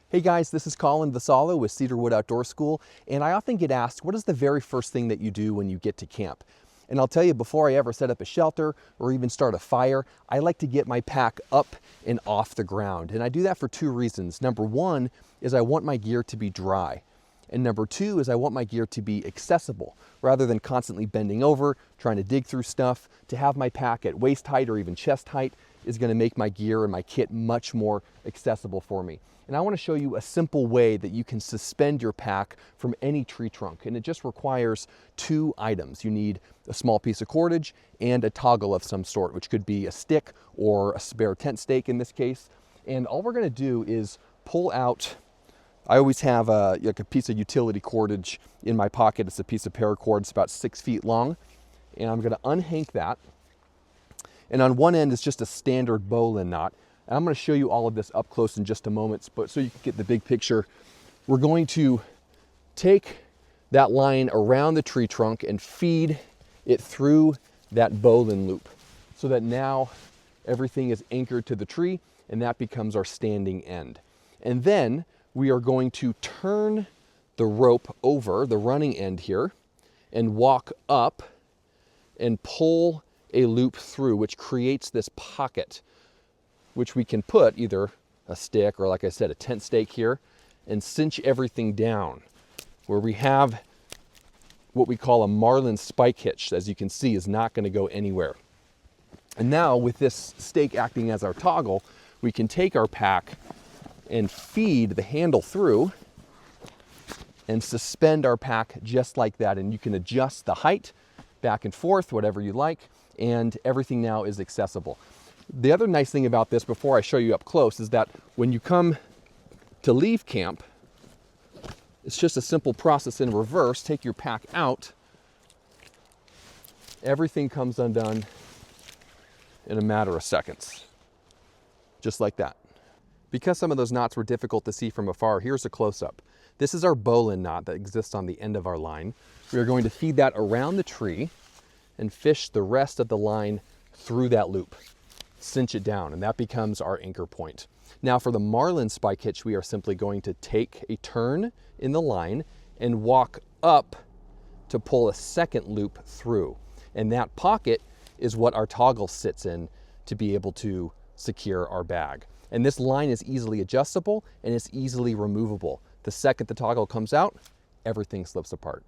Hey guys, this is Colin Vassallo with Cedarwood Outdoor School, and I often get asked, what is the very first thing that you do when you get to camp? And I'll tell you, before I ever set up a shelter or even start a fire, I like to get my pack up and off the ground. And I do that for two reasons. Number one is I want my gear to be dry. And number two is I want my gear to be accessible. Rather than constantly bending over, trying to dig through stuff, to have my pack at waist height or even chest height is going to make my gear and my kit much more accessible for me. And I want to show you a simple way that you can suspend your pack from any tree trunk. And it just requires two items. You need a small piece of cordage and a toggle of some sort, which could be a stick or a spare tent stake in this case. And all we're going to do is pull out, I always have a piece of utility cordage in my pocket. It's a piece of paracord. It's about 6 feet long. And I'm going to unhank that. And on one end is just a standard bowline knot. And I'm going to show you all of this up close in just a moment, but so you can get the big picture. We're going to take that line around the tree trunk and feed it through that bowline loop so that now everything is anchored to the tree and that becomes our standing end. And then we are going to turn the rope over the running end here and walk up and pull a loop through, which creates this pocket, which we can put either a stick or, like I said, a tent stake here and cinch everything down, where we have what we call a marlin spike hitch. As you can see, is not going to go anywhere. And now with this stake acting as our toggle, we can take our pack and feed the handle through and suspend our pack just like that. And you can adjust the height back and forth, whatever you like, and everything now is accessible. The other nice thing about this, before I show you up close, is that when you come to leave camp, it's just a simple process in reverse. Take your pack out, everything comes undone in a matter of seconds, just like that. Because some of those knots were difficult to see from afar, here's a close-up. This is our bowline knot that exists on the end of our line. We are going to feed that around the tree and fish the rest of the line through that loop. Cinch it down, and that becomes our anchor point. Now for the marlin spike hitch, we are simply going to take a turn in the line and walk up to pull a second loop through. And that pocket is what our toggle sits in to be able to secure our bag. And this line is easily adjustable and it's easily removable. The second the toggle comes out, everything slips apart.